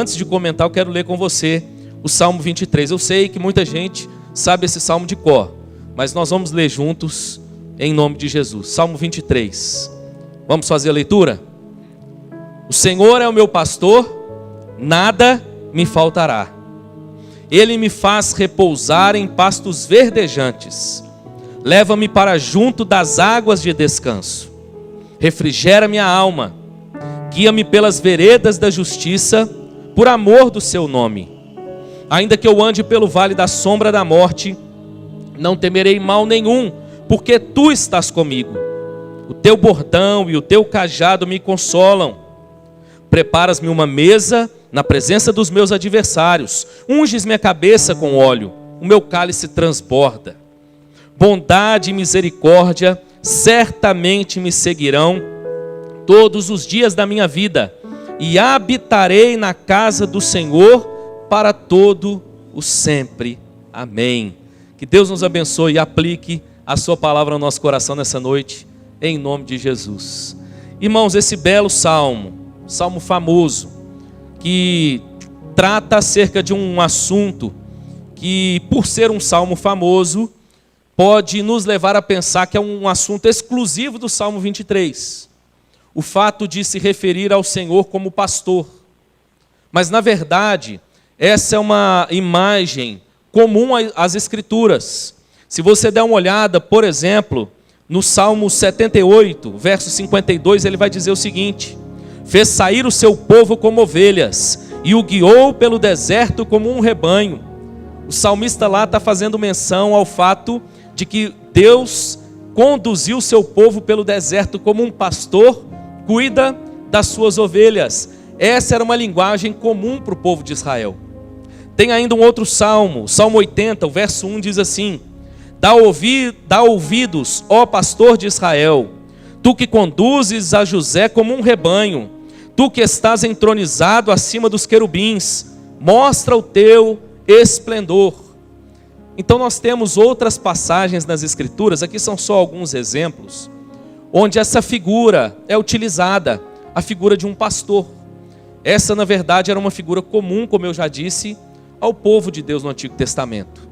antes de comentar, eu quero ler com você o Salmo 23. Eu sei que muita gente sabe esse salmo de cor, mas nós vamos ler juntos em nome de Jesus. Salmo 23. Vamos fazer a leitura? O Senhor é o meu pastor, nada me faltará. Ele me faz repousar em pastos verdejantes. Leva-me para junto das águas de descanso. Refrigera minha alma. Guia-me pelas veredas da justiça, por amor do seu nome. Ainda que eu ande pelo vale da sombra da morte, não temerei mal nenhum, porque tu estás comigo. O teu bordão e o teu cajado me consolam. Preparas-me uma mesa na presença dos meus adversários. Unges minha cabeça com óleo, o meu cálice transborda. Bondade e misericórdia certamente me seguirão todos os dias da minha vida, e habitarei na casa do Senhor para todo o sempre. Amém. Que Deus nos abençoe e aplique a sua palavra no nosso coração nessa noite, em nome de Jesus. Irmãos, esse belo salmo famoso, que trata acerca de um assunto que, por ser um salmo famoso, pode nos levar a pensar que é um assunto exclusivo do Salmo 23. O fato de se referir ao Senhor como pastor. Mas, na verdade, essa é uma imagem comum às Escrituras. Se você der uma olhada, por exemplo, no Salmo 78, verso 52, ele vai dizer o seguinte: fez sair o seu povo como ovelhas, e o guiou pelo deserto como um rebanho. O salmista lá está fazendo menção ao fato de que Deus conduziu o seu povo pelo deserto como um pastor cuida das suas ovelhas. Essa era uma linguagem comum para o povo de Israel. Tem ainda um outro salmo, o Salmo 80, o verso 1 diz assim: dá ouvidos, ó pastor de Israel, tu que conduzes a José como um rebanho, tu que estás entronizado acima dos querubins, mostra o teu esplendor. Então nós temos outras passagens nas Escrituras, aqui são só alguns exemplos, onde essa figura é utilizada, a figura de um pastor. Essa, na verdade, era uma figura comum, como eu já disse, ao povo de Deus no Antigo Testamento.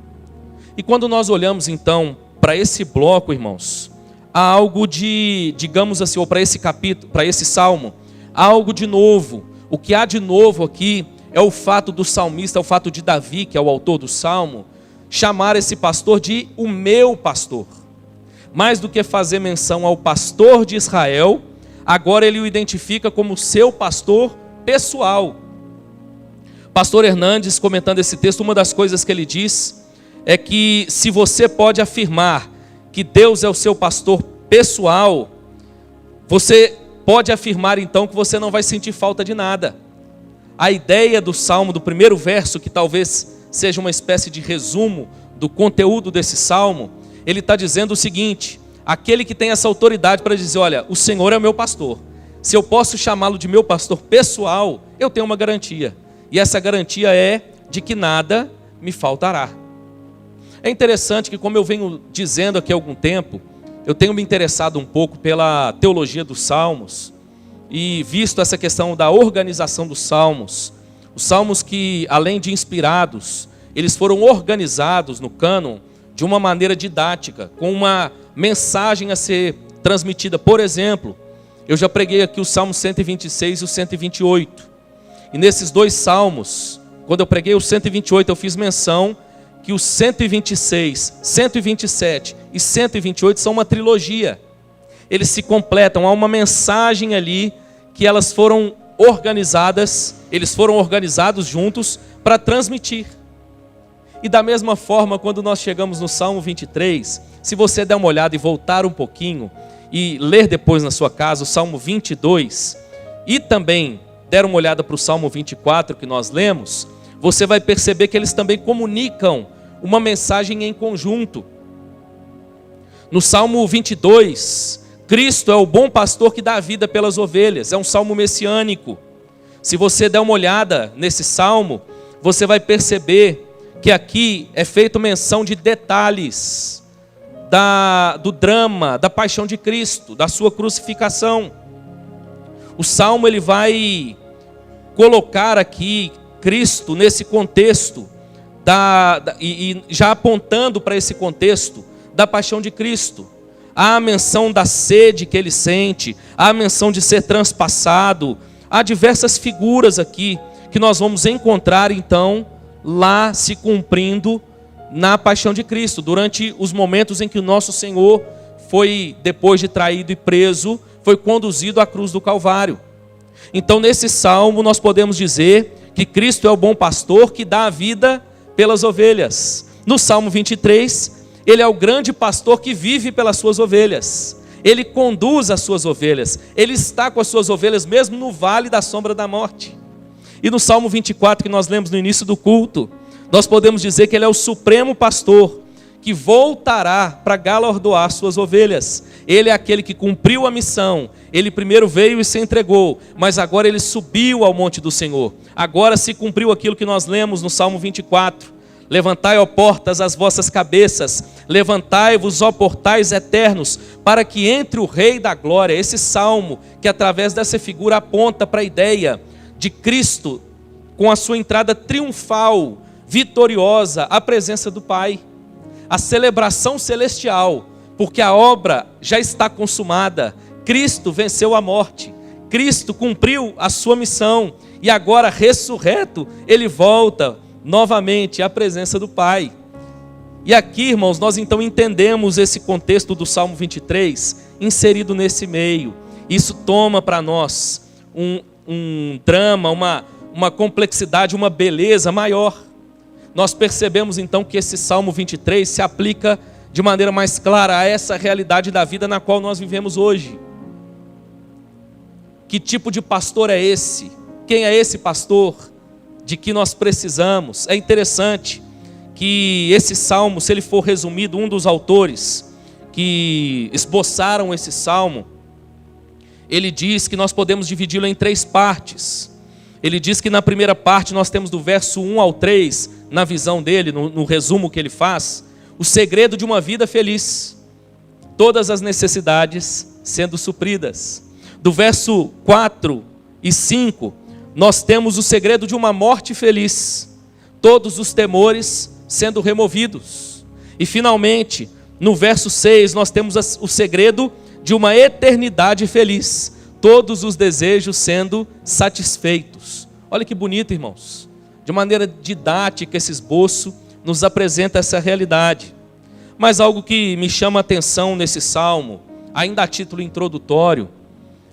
E quando nós olhamos então para esse bloco, irmãos, há algo de, digamos assim, ou para esse capítulo, para esse salmo, há algo de novo. O que há de novo aqui é o fato do salmista, é o fato de Davi, que é o autor do salmo, chamar esse pastor de o meu pastor. Mais do que fazer menção ao pastor de Israel, agora ele o identifica como seu pastor pessoal. Pastor Hernandes, comentando esse texto, uma das coisas que ele diz é que se você pode afirmar que Deus é o seu pastor pessoal, você pode afirmar então que você não vai sentir falta de nada. A ideia do salmo, do primeiro verso, que talvez seja uma espécie de resumo do conteúdo desse salmo, ele está dizendo o seguinte: aquele que tem essa autoridade para dizer, olha, o Senhor é o meu pastor, se eu posso chamá-lo de meu pastor pessoal, eu tenho uma garantia, e essa garantia é de que nada me faltará. É interessante que, como eu venho dizendo aqui há algum tempo, eu tenho me interessado um pouco pela teologia dos salmos, e visto essa questão da organização dos salmos. Os salmos que, além de inspirados, eles foram organizados no cânon de uma maneira didática, com uma mensagem a ser transmitida. Por exemplo, eu já preguei aqui o Salmo 126 e o 128. E nesses dois salmos, quando eu preguei o 128, eu fiz menção que os 126, 127 e 128 são uma trilogia. Eles se completam, há uma mensagem ali que elas foram organizadas, eles foram organizados juntos para transmitir. E da mesma forma, quando nós chegamos no Salmo 23, se você der uma olhada e voltar um pouquinho e ler depois na sua casa o Salmo 22 e também der uma olhada para o Salmo 24 que nós lemos, você vai perceber que eles também comunicam uma mensagem em conjunto. No Salmo 22, Cristo é o bom pastor que dá a vida pelas ovelhas, é um salmo messiânico. Se você der uma olhada nesse salmo, você vai perceber que aqui é feita menção de detalhes do drama, da paixão de Cristo, da sua crucificação. O salmo ele vai colocar aqui Cristo nesse contexto, e já apontando para esse contexto da paixão de Cristo. Há a menção da sede que ele sente, há a menção de ser transpassado, há diversas figuras aqui que nós vamos encontrar então lá se cumprindo na paixão de Cristo, durante os momentos em que o nosso Senhor foi, depois de traído e preso, foi conduzido à cruz do Calvário. Então nesse salmo nós podemos dizer que Cristo é o bom pastor que dá a vida pelas ovelhas. No Salmo 23, ele é o grande pastor que vive pelas suas ovelhas. Ele conduz as suas ovelhas. Ele está com as suas ovelhas mesmo no vale da sombra da morte. E no Salmo 24, que nós lemos no início do culto, nós podemos dizer que ele é o supremo pastor que voltará para galardoar suas ovelhas. Ele é aquele que cumpriu a missão. Ele primeiro veio e se entregou, mas agora ele subiu ao monte do Senhor. Agora se cumpriu aquilo que nós lemos no Salmo 24. Levantai, ó portas, as vossas cabeças, levantai-vos, ó portais eternos, para que entre o Rei da Glória. Esse salmo, que através dessa figura aponta para a ideia de Cristo, com a sua entrada triunfal, vitoriosa, à presença do Pai. A celebração celestial, porque a obra já está consumada. Cristo venceu a morte, Cristo cumpriu a sua missão, e agora ressurreto, ele volta novamente à presença do Pai. E aqui, irmãos, nós então entendemos esse contexto do Salmo 23, inserido nesse meio. Isso toma para nós um drama, uma complexidade, uma beleza maior. Nós percebemos então que esse Salmo 23 se aplica de maneira mais clara a essa realidade da vida na qual nós vivemos hoje. Que tipo de pastor é esse? Quem é esse pastor de que nós precisamos? É interessante que esse salmo, se ele for resumido, um dos autores que esboçaram esse salmo, ele diz que nós podemos dividi-lo em 3 partes. Ele diz que na primeira parte nós temos do verso 1 ao 3, na visão dele, no resumo que ele faz, o segredo de uma vida feliz, todas as necessidades sendo supridas. Do verso 4 e 5, nós temos o segredo de uma morte feliz, todos os temores sendo removidos. E finalmente, no verso 6, nós temos o segredo de uma eternidade feliz, todos os desejos sendo satisfeitos. Olha que bonito, irmãos. De maneira didática, esse esboço nos apresenta essa realidade. Mas algo que me chama a atenção nesse salmo, ainda a título introdutório,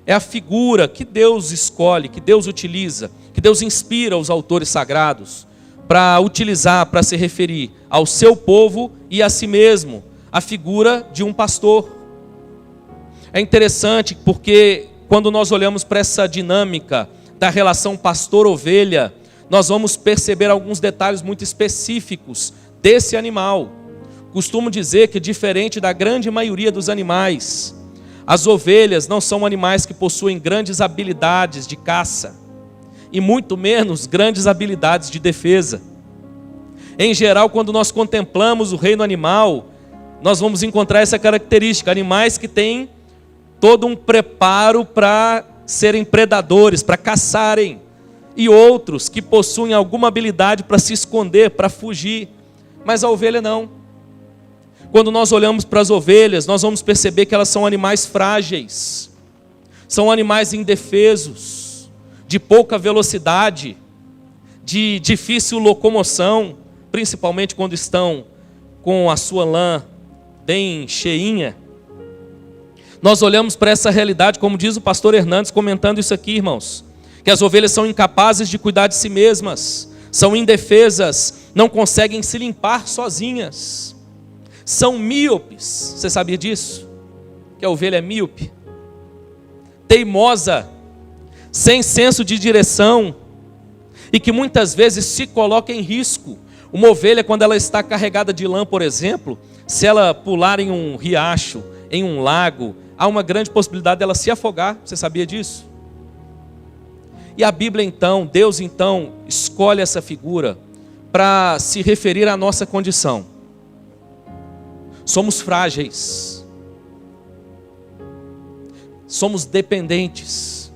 é a figura que Deus escolhe, que Deus utiliza, que Deus inspira os autores sagrados para utilizar, para se referir ao seu povo e a si mesmo, a figura de um pastor. É interessante porque quando nós olhamos para essa dinâmica da relação pastor-ovelha, nós vamos perceber alguns detalhes muito específicos desse animal. Costumo dizer que, diferente da grande maioria dos animais, as ovelhas não são animais que possuem grandes habilidades de caça, e muito menos grandes habilidades de defesa. Em geral, quando nós contemplamos o reino animal, nós vamos encontrar essa característica: animais que têm todo um preparo para serem predadores, para caçarem, e outros que possuem alguma habilidade para se esconder, para fugir. Mas a ovelha não. Quando nós olhamos para as ovelhas, nós vamos perceber que elas são animais frágeis, são animais indefesos, de pouca velocidade, de difícil locomoção, principalmente quando estão com a sua lã bem cheinha. Nós olhamos para essa realidade, como diz o pastor Hernandes comentando isso aqui, irmãos, que as ovelhas são incapazes de cuidar de si mesmas, são indefesas, não conseguem se limpar sozinhas, são míopes. Você sabia disso? Que a ovelha é míope, teimosa, sem senso de direção, e que muitas vezes se coloca em risco. Uma ovelha, quando ela está carregada de lã, por exemplo, se ela pular em um riacho, em um lago, há uma grande possibilidade dela se afogar. Você sabia disso? E a Bíblia então, Deus então, escolhe essa figura para se referir à nossa condição. Somos frágeis, somos dependentes.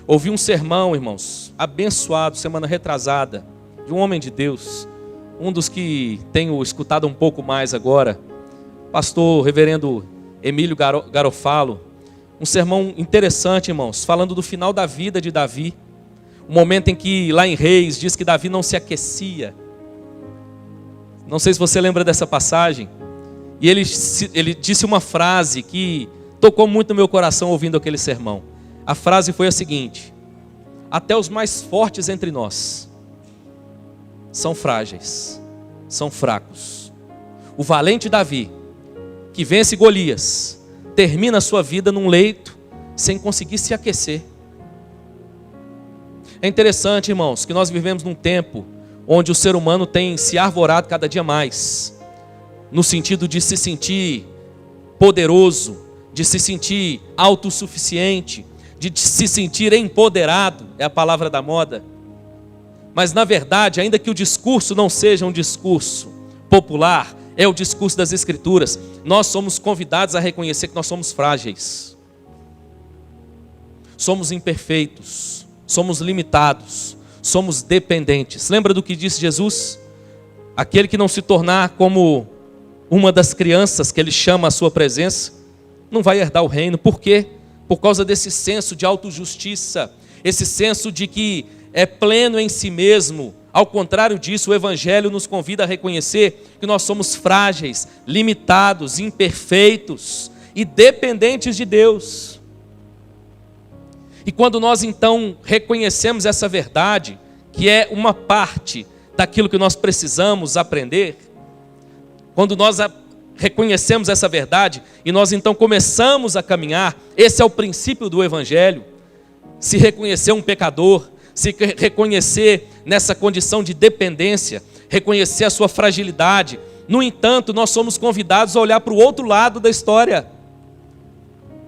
Ouvi um sermão, irmãos, abençoado semana retrasada de um homem de Deus, um dos que tenho escutado um pouco mais agora, pastor reverendo Emílio Garofalo. Um sermão interessante, irmãos, falando do final da vida de Davi. O momento em que lá em Reis diz que Davi não se aquecia. Não sei se você lembra dessa passagem. E ele disse uma frase que tocou muito no meu coração ouvindo aquele sermão. A frase foi a seguinte: até os mais fortes entre nós são frágeis, são fracos. O valente Davi, que vence Golias, termina a sua vida num leito sem conseguir se aquecer. É interessante, irmãos, que nós vivemos num tempo onde o ser humano tem se arvorado cada dia mais, no sentido de se sentir poderoso, de se sentir autossuficiente, de se sentir empoderado, é a palavra da moda. Mas na verdade, ainda que o discurso não seja um discurso popular, é o discurso das Escrituras, nós somos convidados a reconhecer que nós somos frágeis, somos imperfeitos, somos limitados, somos dependentes. Lembra do que disse Jesus? Aquele que não se tornar como uma das crianças que ele chama à sua presença, não vai herdar o reino. Por quê? Por causa desse senso de autojustiça, esse senso de que é pleno em si mesmo. Ao contrário disso, o Evangelho nos convida a reconhecer que nós somos frágeis, limitados, imperfeitos e dependentes de Deus. E quando nós então reconhecemos essa verdade, que é uma parte daquilo que nós precisamos aprender, quando nós reconhecemos essa verdade e nós então começamos a caminhar, esse é o princípio do Evangelho, se reconhecer um pecador, se reconhecer nessa condição de dependência, reconhecer a sua fragilidade. No entanto, nós somos convidados a olhar para o outro lado da história.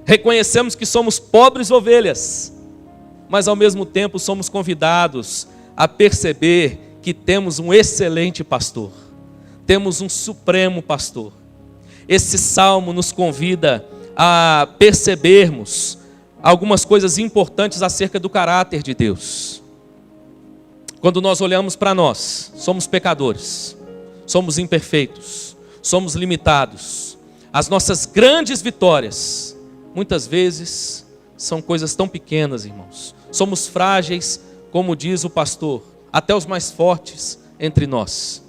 Reconhecemos que somos pobres ovelhas, mas ao mesmo tempo somos convidados a perceber que temos um excelente pastor, temos um supremo pastor. Esse salmo nos convida a percebermos algumas coisas importantes acerca do caráter de Deus. Quando nós olhamos para nós, somos pecadores, somos imperfeitos, somos limitados. As nossas grandes vitórias, muitas vezes, são coisas tão pequenas, irmãos. Somos frágeis, como diz o pastor, até os mais fortes entre nós.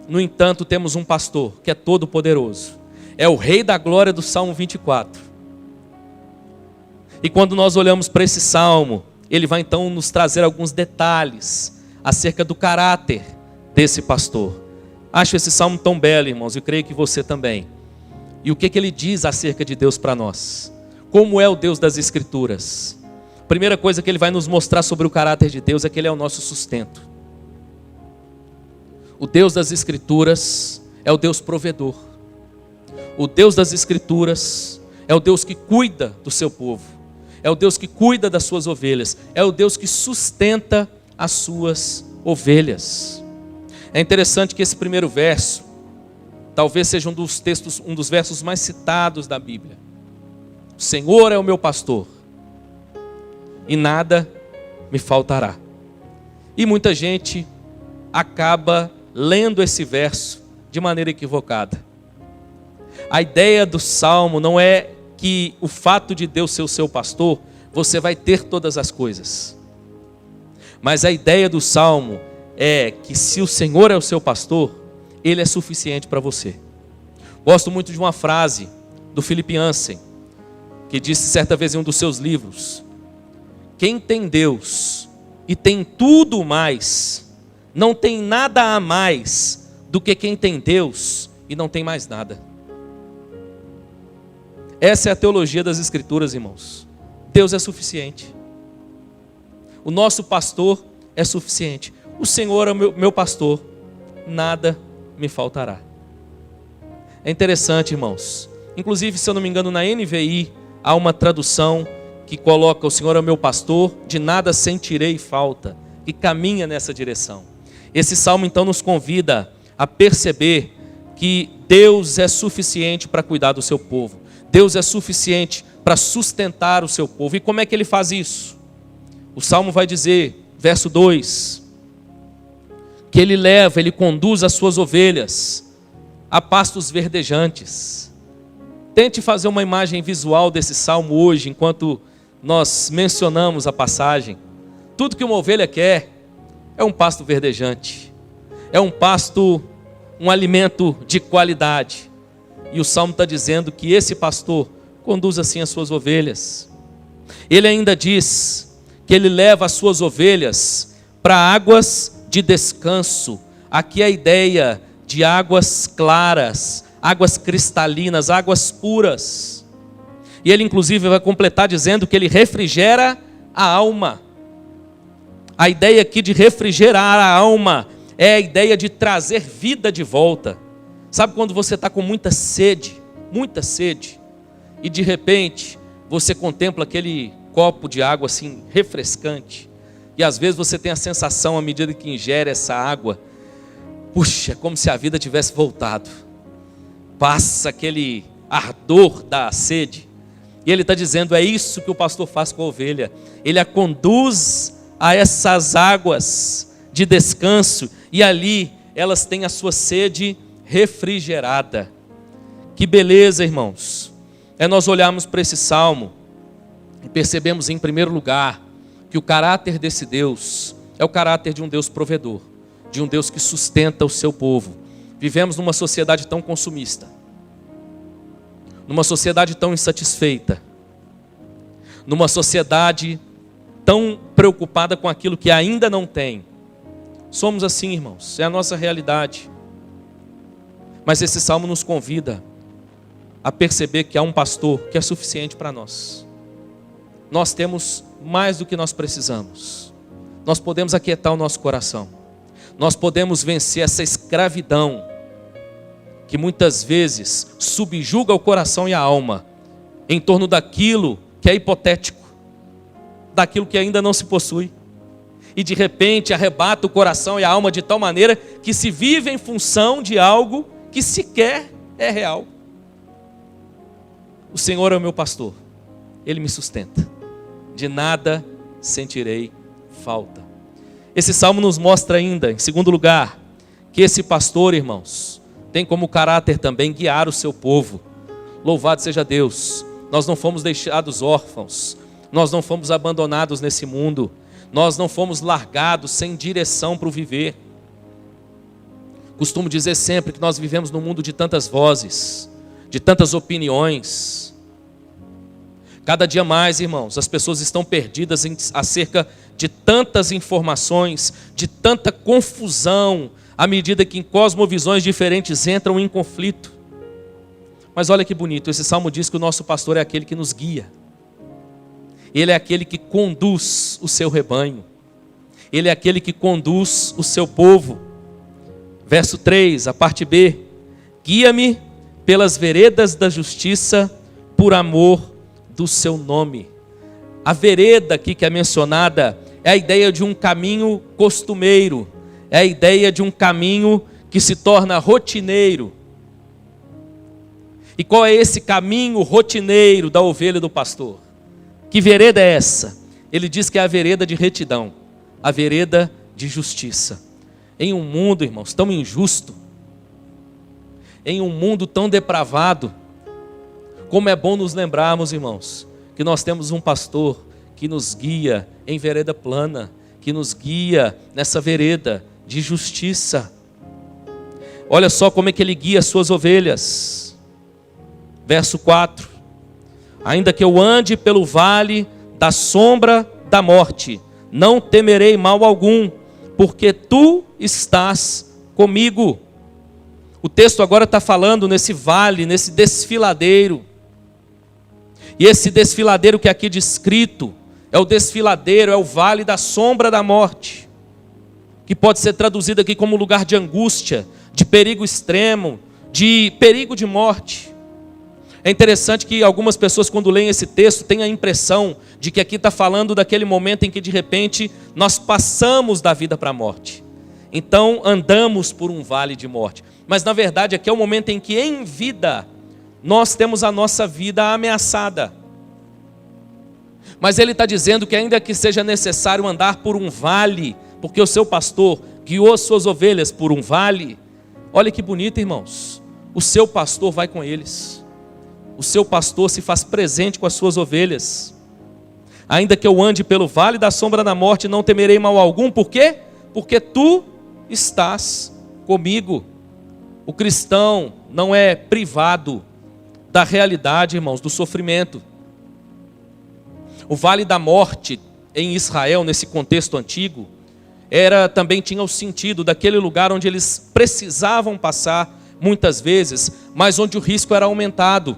No entanto, temos um pastor que é todo poderoso. É o Rei da Glória do Salmo 24. E quando nós olhamos para esse salmo, ele vai então nos trazer alguns detalhes acerca do caráter desse pastor. Acho esse salmo tão belo, irmãos, eu creio que você também. E o que ele diz acerca de Deus para nós? Como é o Deus das Escrituras? A primeira coisa que ele vai nos mostrar sobre o caráter de Deus é que ele é o nosso sustento. O Deus das Escrituras é o Deus provedor. O Deus das Escrituras é o Deus que cuida do seu povo. É o Deus que cuida das suas ovelhas. É o Deus que sustenta as suas ovelhas. É interessante que esse primeiro verso talvez seja um dos versos mais citados da Bíblia. O Senhor é o meu pastor e nada me faltará. E muita gente acaba lendo esse verso de maneira equivocada. A ideia do salmo não é que o fato de Deus ser o seu pastor, você vai ter todas as coisas. Mas a ideia do salmo é que se o Senhor é o seu pastor, Ele é suficiente para você. Gosto muito de uma frase do Philip Yancey, que disse certa vez em um dos seus livros: quem tem Deus e tem tudo mais, não tem nada a mais do que quem tem Deus e não tem mais nada. Essa é a teologia das Escrituras, irmãos. Deus é suficiente. O nosso pastor é suficiente. O Senhor é o meu pastor, nada me faltará. É interessante, irmãos. Inclusive, se eu não me engano, na NVI há uma tradução que coloca: o Senhor é o meu pastor, de nada sentirei falta, que caminha nessa direção. Esse salmo então nos convida a perceber que Deus é suficiente para cuidar do seu povo. Deus é suficiente para sustentar o seu povo. E como é que Ele faz isso? O salmo vai dizer verso 2, que ele leva, ele conduz as suas ovelhas a pastos verdejantes. Tente fazer uma imagem visual desse salmo hoje, enquanto nós mencionamos a passagem. Tudo que uma ovelha quer é um pasto verdejante, é um pasto, um alimento de qualidade. E o salmo está dizendo que esse pastor conduz assim as suas ovelhas. Ele ainda diz que ele leva as suas ovelhas para águas de descanso. Aqui é a ideia de águas claras, águas cristalinas, águas puras. E ele inclusive vai completar dizendo que ele refrigera a alma. A ideia aqui de refrigerar a alma é a ideia de trazer vida de volta. Sabe quando você está com muita sede, e de repente você contempla aquele copo de água assim refrescante, e às vezes você tem a sensação, à medida que ingere essa água, puxa, como se a vida tivesse voltado. Passa aquele ardor da sede. E ele está dizendo, é isso que o pastor faz com a ovelha. Ele a conduz a essas águas de descanso, e ali elas têm a sua sede refrigerada. Que beleza, irmãos. É nós olharmos para esse salmo e percebemos em primeiro lugar que o caráter desse Deus é o caráter de um Deus provedor, de um Deus que sustenta o seu povo. Vivemos numa sociedade tão consumista, numa sociedade tão insatisfeita, numa sociedade tão preocupada com aquilo que ainda não tem. Somos assim, irmãos, é a nossa realidade. Mas esse salmo nos convida a perceber que há um pastor que é suficiente para nós. Nós temos mais do que nós precisamos. Nós podemos aquietar o nosso coração. Nós podemos vencer essa escravidão que muitas vezes subjuga o coração e a alma em torno daquilo que é hipotético, daquilo que ainda não se possui. E de repente arrebata o coração e a alma de tal maneira que se vive em função de algo que sequer é real. O Senhor é o meu pastor, Ele me sustenta, de nada sentirei falta. Esse salmo nos mostra ainda, em segundo lugar, que esse pastor, irmãos, tem como caráter também guiar o seu povo. Louvado seja Deus, nós não fomos deixados órfãos, nós não fomos abandonados nesse mundo, nós não fomos largados sem direção para o viver. Costumo dizer sempre que nós vivemos num mundo de tantas vozes, de tantas opiniões. Cada dia mais, irmãos, as pessoas estão perdidas acerca de tantas informações, de tanta confusão, à medida que em cosmovisões diferentes entram em conflito. Mas olha que bonito, esse salmo diz que o nosso pastor é aquele que nos guia. Ele é aquele que conduz o seu rebanho. Ele é aquele que conduz o seu povo. Verso 3, a parte B. Guia-me pelas veredas da justiça, por amor do seu nome. A vereda aqui que é mencionada é a ideia de um caminho costumeiro. É a ideia de um caminho que se torna rotineiro. E qual é esse caminho rotineiro da ovelha e do pastor? Que vereda é essa? Ele diz que é a vereda de retidão, a vereda de justiça. Em um mundo, irmãos, tão injusto, em um mundo tão depravado, como é bom nos lembrarmos, irmãos, que nós temos um pastor que nos guia em vereda plana, que nos guia nessa vereda de justiça. Olha só como é que ele guia as suas ovelhas. Verso 4. Ainda que eu ande pelo vale da sombra da morte, não temerei mal algum, porque tu estás comigo. O texto agora está falando nesse vale, nesse desfiladeiro. E esse desfiladeiro que é aqui descrito, é o desfiladeiro, é o vale da sombra da morte, que pode ser traduzido aqui como lugar de angústia, de perigo extremo, de perigo de morte. É interessante que algumas pessoas, quando leem esse texto, têm a impressão de que aqui está falando daquele momento em que de repente nós passamos da vida para a morte. Então andamos por um vale de morte. Mas na verdade aqui é o momento em que em vida nós temos a nossa vida ameaçada. Mas ele está dizendo que ainda que seja necessário andar por um vale, porque o seu pastor guiou as suas ovelhas por um vale. Olha que bonito, irmãos. O seu pastor vai com eles. O seu pastor se faz presente com as suas ovelhas. Ainda que eu ande pelo vale da sombra da morte, não temerei mal algum. Por quê? Porque tu estás comigo. O cristão não é privado da realidade, irmãos, do sofrimento. O vale da morte em Israel, nesse contexto antigo, também tinha o sentido daquele lugar onde eles precisavam passar muitas vezes, mas onde o risco era aumentado.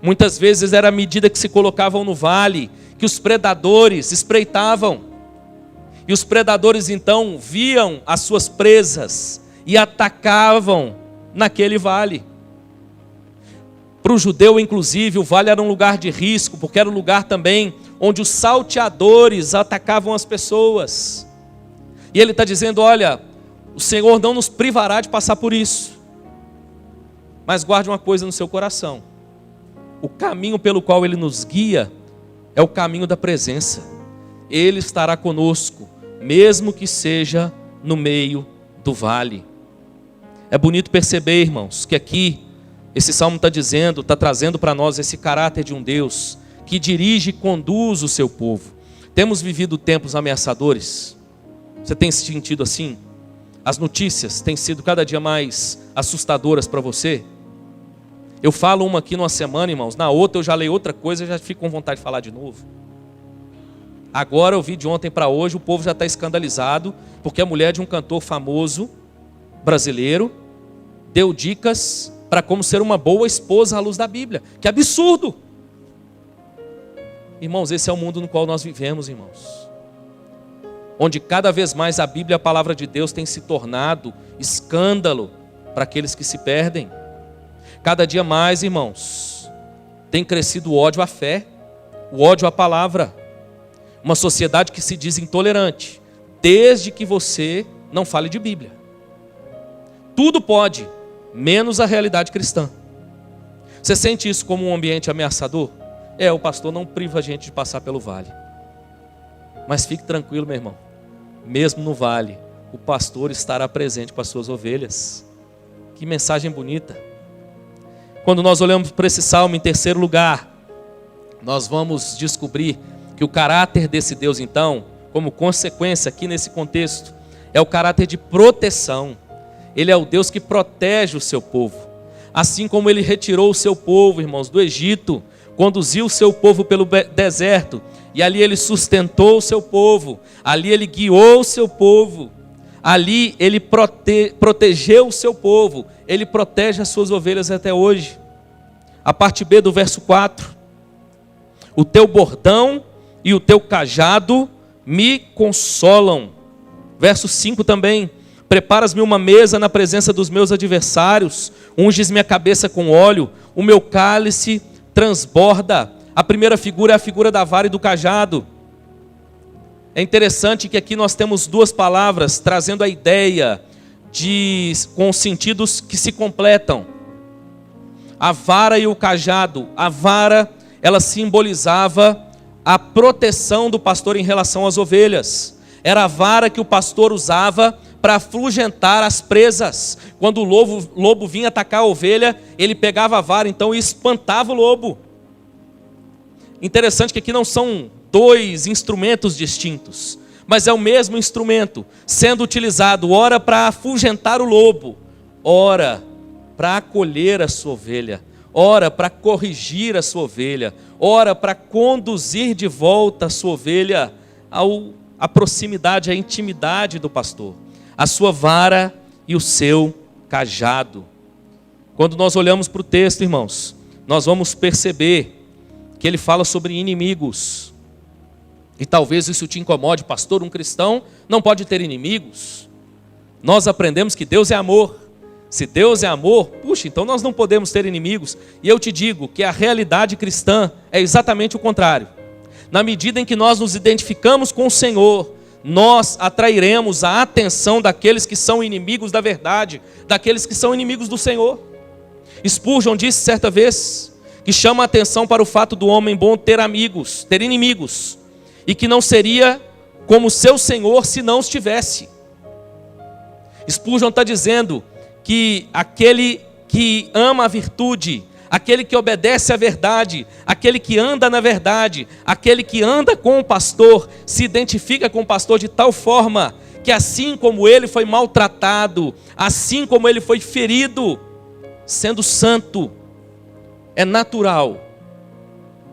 Muitas vezes era à medida que se colocavam no vale, que os predadores espreitavam. E os predadores então viam as suas presas e atacavam naquele vale. Para o judeu, inclusive, o vale era um lugar de risco, porque era um lugar também onde os salteadores atacavam as pessoas. E ele está dizendo, olha, o Senhor não nos privará de passar por isso. Mas guarde uma coisa no seu coração. O caminho pelo qual Ele nos guia é o caminho da presença. Ele estará conosco, mesmo que seja no meio do vale. É bonito perceber, irmãos, que aqui esse salmo está dizendo, está trazendo para nós esse caráter de um Deus que dirige e conduz o seu povo. Temos vivido tempos ameaçadores. Você tem se sentido assim? As notícias têm sido cada dia mais assustadoras para você? Eu falo uma aqui numa semana, irmãos, na outra eu já leio outra coisa e já fico com vontade de falar de novo. Agora eu vi de ontem para hoje, o povo já está escandalizado, porque a mulher de um cantor famoso, brasileiro, deu dicas para como ser uma boa esposa à luz da Bíblia. Que absurdo! Irmãos, esse é o mundo no qual nós vivemos, irmãos. Onde cada vez mais a Bíblia, a palavra de Deus, tem se tornado escândalo para aqueles que se perdem. Cada dia mais, irmãos, tem crescido o ódio à fé, o ódio à palavra. Uma sociedade que se diz intolerante, desde que você não fale de Bíblia. Tudo pode, menos a realidade cristã. Você sente isso como um ambiente ameaçador? O pastor não priva a gente de passar pelo vale. Mas fique tranquilo, meu irmão. Mesmo no vale, o pastor estará presente com as suas ovelhas. Que mensagem bonita. Quando nós olhamos para esse salmo em terceiro lugar, nós vamos descobrir que o caráter desse Deus, então, como consequência aqui nesse contexto, é o caráter de proteção. Ele é o Deus que protege o seu povo. Assim como Ele retirou o seu povo, irmãos, do Egito, conduziu o seu povo pelo deserto, e ali Ele sustentou o seu povo, ali Ele guiou o seu povo, ali Ele protegeu o seu povo, Ele protege as suas ovelhas até hoje. A parte B do verso 4, o teu bordão e o teu cajado me consolam. Verso 5 também, preparas-me uma mesa na presença dos meus adversários, unges minha cabeça com óleo, o meu cálice transborda. A primeira figura é a figura da vara e do cajado. É interessante que aqui nós temos duas palavras trazendo a ideia com sentidos que se completam. A vara e o cajado. A vara, ela simbolizava a proteção do pastor em relação às ovelhas. Era a vara que o pastor usava para afugentar as presas. Quando o lobo vinha atacar a ovelha, ele pegava a vara então e espantava o lobo. Interessante que aqui não são dois instrumentos distintos, mas é o mesmo instrumento, sendo utilizado ora para afugentar o lobo, ora para acolher a sua ovelha, ora para corrigir a sua ovelha, ora para conduzir de volta a sua ovelha à proximidade, à intimidade do pastor. A sua vara e o seu cajado. Quando nós olhamos para o texto, irmãos, nós vamos perceber que ele fala sobre inimigos. E talvez isso te incomode, pastor, um cristão não pode ter inimigos. Nós aprendemos que Deus é amor. Se Deus é amor, puxa, então nós não podemos ter inimigos. E eu te digo que a realidade cristã é exatamente o contrário. Na medida em que nós nos identificamos com o Senhor, nós atrairemos a atenção daqueles que são inimigos da verdade, daqueles que são inimigos do Senhor. Spurgeon disse certa vez que chama a atenção para o fato do homem bom ter amigos, ter inimigos, e que não seria como seu Senhor se não os tivesse. Spurgeon está dizendo que aquele que ama a virtude, aquele que obedece à verdade, aquele que anda na verdade, aquele que anda com o pastor, se identifica com o pastor de tal forma que assim como ele foi maltratado, assim como ele foi ferido, sendo santo, é natural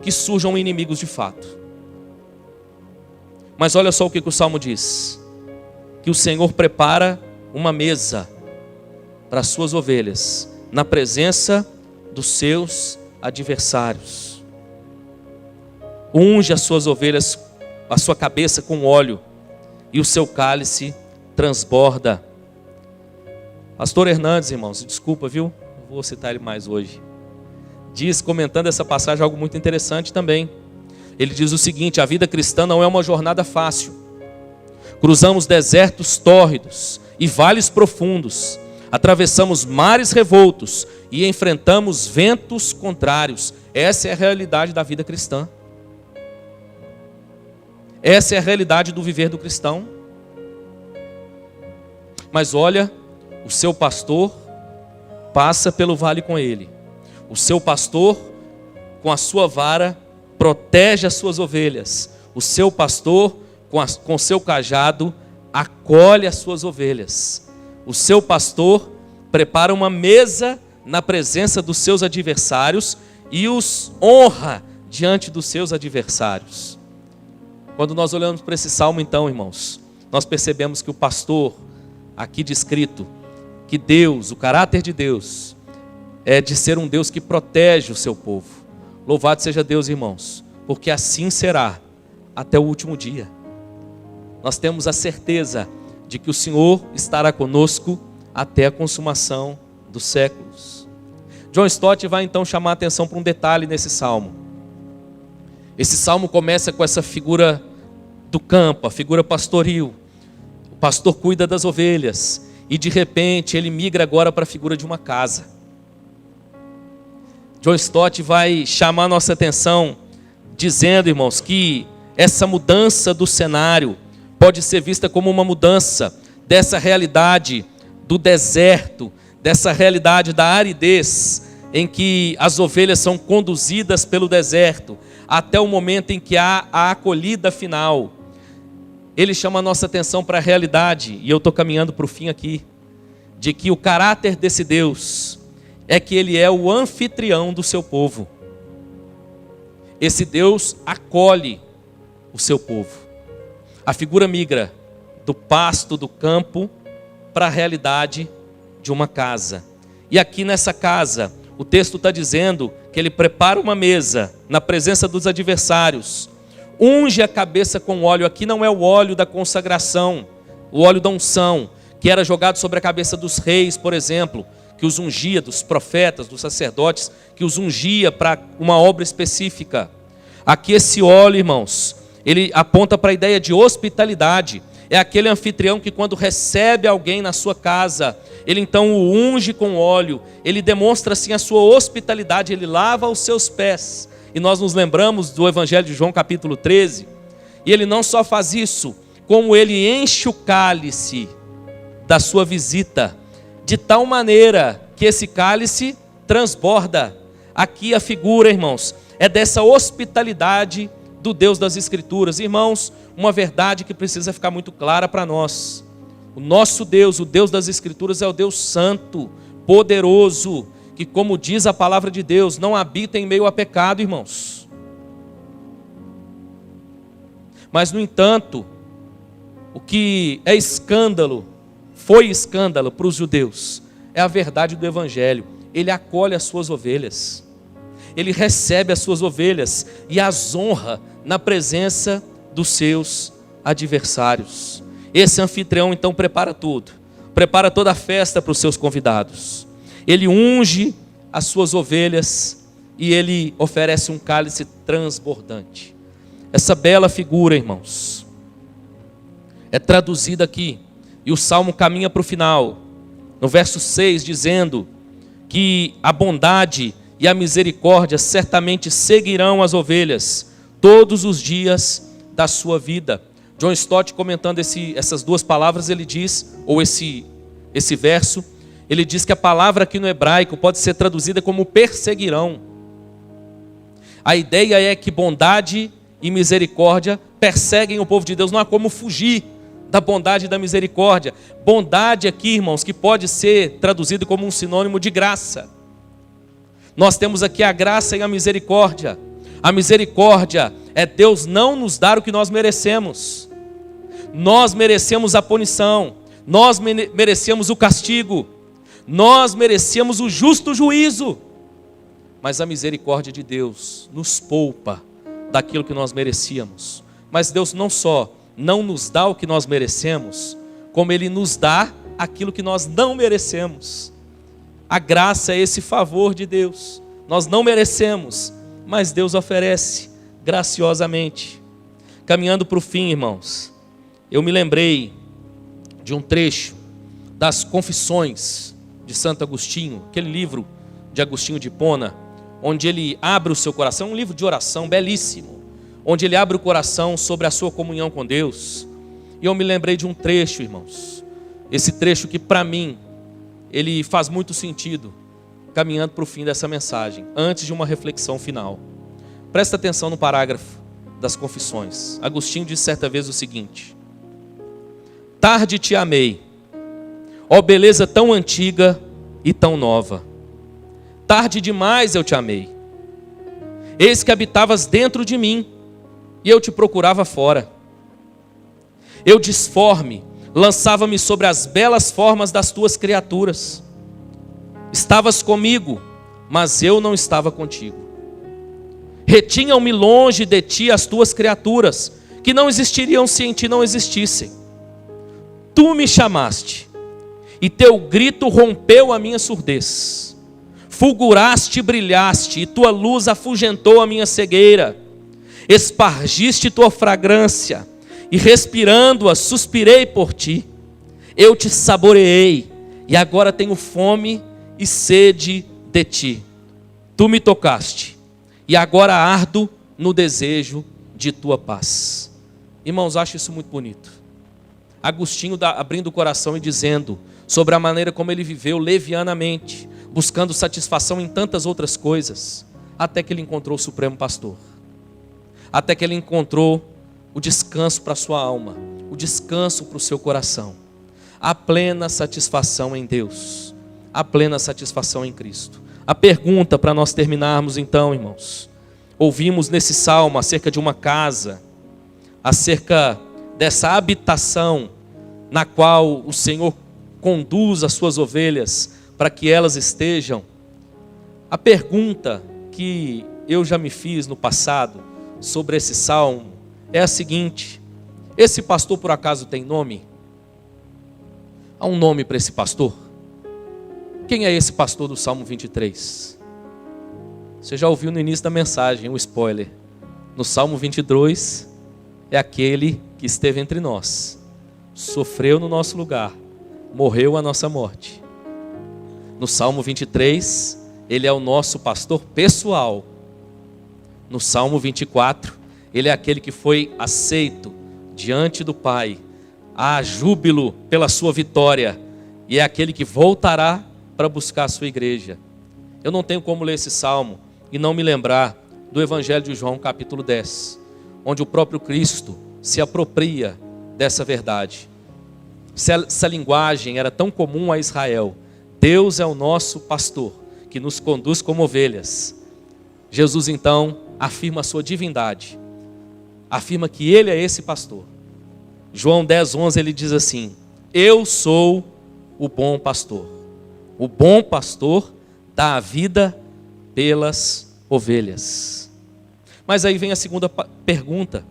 que surjam inimigos de fato. Mas olha só o que o Salmo diz: que o Senhor prepara uma mesa para as suas ovelhas, na presença dos seus adversários. Unge as suas ovelhas, a sua cabeça com óleo, e o seu cálice transborda. Pastor Hernandes, irmãos, desculpa, viu? Não vou citar ele mais hoje. Diz, comentando essa passagem, algo muito interessante também. Ele diz o seguinte: a vida cristã não é uma jornada fácil. Cruzamos desertos tórridos e vales profundos. Atravessamos mares revoltos e enfrentamos ventos contrários. Essa é a realidade da vida cristã. Essa é a realidade do viver do cristão. Mas olha, o seu pastor passa pelo vale com ele. O seu pastor, com a sua vara, protege as suas ovelhas. O seu pastor, com seu cajado, acolhe as suas ovelhas. O seu pastor prepara uma mesa na presença dos seus adversários e os honra diante dos seus adversários. Quando nós olhamos para esse salmo, então, irmãos, nós percebemos que o pastor, aqui descrito, que Deus, o caráter de Deus, é de ser um Deus que protege o seu povo. Louvado seja Deus, irmãos, porque assim será até o último dia. Nós temos a certeza de que o Senhor estará conosco até a consumação dos séculos. John Stott vai então chamar a atenção para um detalhe nesse salmo. Esse salmo começa com essa figura do campo, a figura pastoril. O pastor cuida das ovelhas e de repente ele migra agora para a figura de uma casa. John Stott vai chamar a nossa atenção dizendo, irmãos, que essa mudança do cenário pode ser vista como uma mudança dessa realidade do deserto, dessa realidade da aridez, em que as ovelhas são conduzidas pelo deserto, até o momento em que há a acolhida final. Ele chama a nossa atenção para a realidade, e eu estou caminhando para o fim aqui, de que o caráter desse Deus é que Ele é o anfitrião do seu povo. Esse Deus acolhe o seu povo. A figura migra do pasto, do campo, para a realidade de uma casa. E aqui nessa casa, o texto está dizendo que ele prepara uma mesa na presença dos adversários, unge a cabeça com óleo. Aqui não é o óleo da consagração, o óleo da unção, que era jogado sobre a cabeça dos reis, por exemplo, que os ungia, dos profetas, dos sacerdotes, que os ungia para uma obra específica. Aqui esse óleo, irmãos, ele aponta para a ideia de hospitalidade. É aquele anfitrião que quando recebe alguém na sua casa, ele então o unge com óleo, ele demonstra assim a sua hospitalidade, ele lava os seus pés. E nós nos lembramos do Evangelho de João capítulo 13, e ele não só faz isso, como ele enche o cálice da sua visita, de tal maneira que esse cálice transborda. Aqui a figura, irmãos, é dessa hospitalidade do Deus das Escrituras. Irmãos, uma verdade que precisa ficar muito clara para nós: o nosso Deus, o Deus das Escrituras, é o Deus santo, poderoso, que, como diz a palavra de Deus, não habita em meio a pecado, irmãos. Mas, no entanto, o que é escândalo, foi escândalo para os judeus, é a verdade do Evangelho. Ele acolhe as suas ovelhas, ele recebe as suas ovelhas e as honra na presença dos seus adversários. Esse anfitrião então prepara tudo, prepara toda a festa para os seus convidados. Ele unge as suas ovelhas e ele oferece um cálice transbordante. Essa bela figura, irmãos, é traduzida aqui, e o salmo caminha para o final, no verso 6, dizendo que a bondade e a misericórdia certamente seguirão as ovelhas todos os dias da sua vida. John Stott, comentando essas duas palavras, ele diz, ou esse verso, ele diz que a palavra aqui no hebraico pode ser traduzida como perseguirão. A ideia é que bondade e misericórdia perseguem o povo de Deus, não há como fugir da bondade e da misericórdia. Bondade aqui, irmãos, que pode ser traduzido como um sinônimo de graça. Nós temos aqui a graça e a misericórdia. A misericórdia é Deus não nos dar o que nós merecemos. Nós merecemos a punição, nós merecemos o castigo, nós merecemos o justo juízo. Mas a misericórdia de Deus nos poupa daquilo que nós merecíamos. Mas Deus não só não nos dá o que nós merecemos, como Ele nos dá aquilo que nós não merecemos. A graça é esse favor de Deus. Nós não merecemos, mas Deus oferece graciosamente. Caminhando para o fim, irmãos, eu me lembrei de um trecho das Confissões de Santo Agostinho, aquele livro de Agostinho de Hipona, onde ele abre o seu coração, um livro de oração belíssimo, onde ele abre o coração sobre a sua comunhão com Deus. E eu me lembrei de um trecho, irmãos, esse trecho que para mim, ele faz muito sentido, caminhando para o fim dessa mensagem, antes de uma reflexão final. Presta atenção no parágrafo das Confissões. Agostinho disse certa vez o seguinte: tarde te amei, ó beleza tão antiga e tão nova. Tarde demais eu te amei. Eis que habitavas dentro de mim, e eu te procurava fora. Eu disforme, lançava-me sobre as belas formas das tuas criaturas. Estavas comigo, mas eu não estava contigo. Retinham-me longe de ti as tuas criaturas, que não existiriam se em ti não existissem. Tu me chamaste, e teu grito rompeu a minha surdez. Fulguraste e brilhaste, e tua luz afugentou a minha cegueira. Espargiste tua fragrância, e respirando-a, suspirei por ti. Eu te saboreei, e agora tenho fome e sede de ti. Tu me tocaste, e agora ardo no desejo de tua paz. Irmãos, acho isso muito bonito. Agostinho abrindo o coração e dizendo sobre a maneira como ele viveu levianamente, buscando satisfação em tantas outras coisas, até que ele encontrou o Supremo Pastor. Até que ele encontrou o descanso para a sua alma, o descanso para o seu coração. A plena satisfação em Deus, a plena satisfação em Cristo. A pergunta para nós terminarmos então, irmãos. Ouvimos nesse salmo acerca de uma casa, acerca dessa habitação na qual o Senhor conduz as suas ovelhas para que elas estejam. A pergunta que eu já me fiz no passado sobre esse salmo é a seguinte: esse pastor por acaso tem nome? Há um nome para esse pastor? Quem é esse pastor do Salmo 23? Você já ouviu no início da mensagem o spoiler. No Salmo 22 é aquele que esteve entre nós, sofreu no nosso lugar, morreu a nossa morte. No Salmo 23, ele é o nosso pastor pessoal. No Salmo 24, ele é aquele que foi aceito diante do Pai, há júbilo pela sua vitória, e é aquele que voltará para buscar a sua igreja. Eu não tenho como ler esse salmo e não me lembrar do Evangelho de João, capítulo 10, onde o próprio Cristo se apropria dessa verdade. Essa linguagem era tão comum a Israel. Deus é o nosso pastor, que nos conduz como ovelhas. Jesus então afirma a sua divindade, afirma que Ele é esse pastor. João 10:11 ele diz assim: eu sou o bom pastor. O bom pastor dá a vida pelas ovelhas. Mas aí vem a segunda pergunta: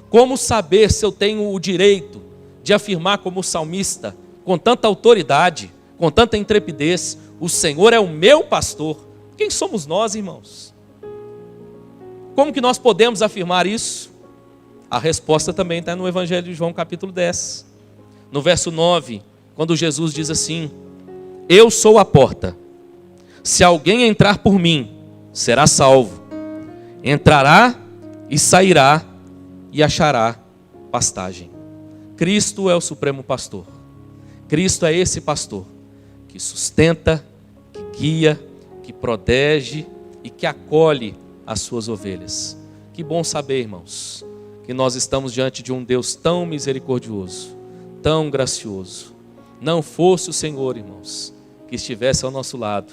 como saber se eu tenho o direito de afirmar como salmista, com tanta autoridade, com tanta intrepidez, o Senhor é o meu pastor? Quem somos nós, irmãos? Como que nós podemos afirmar isso? A resposta também está no Evangelho de João, capítulo 10. No verso 9, quando Jesus diz assim: eu sou a porta. Se alguém entrar por mim, será salvo. Entrará e sairá e achará pastagem. Cristo é o supremo pastor. Cristo é esse pastor que sustenta, que guia, que protege e que acolhe as suas ovelhas. Que bom saber, irmãos, que nós estamos diante de um Deus tão misericordioso, tão gracioso. Não fosse o Senhor, irmãos, que estivesse ao nosso lado,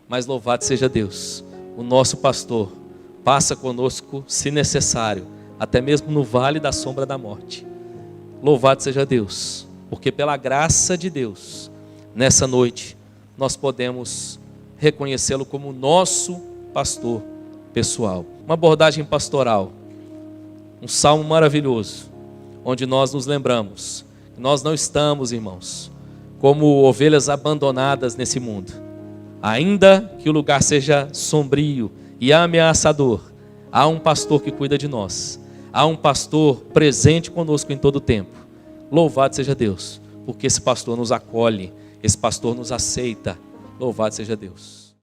mas louvado seja Deus, o nosso pastor passa conosco, se necessário, até mesmo no vale da sombra da morte. Louvado seja Deus, porque pela graça de Deus, nessa noite, nós podemos reconhecê-lo como nosso pastor pessoal. Uma abordagem pastoral, um salmo maravilhoso, onde nós nos lembramos que nós não estamos, irmãos, como ovelhas abandonadas nesse mundo. Ainda que o lugar seja sombrio e ameaçador, há um pastor que cuida de nós. Há um pastor presente conosco em todo o tempo. Louvado seja Deus, porque esse pastor nos acolhe, esse pastor nos aceita. Louvado seja Deus.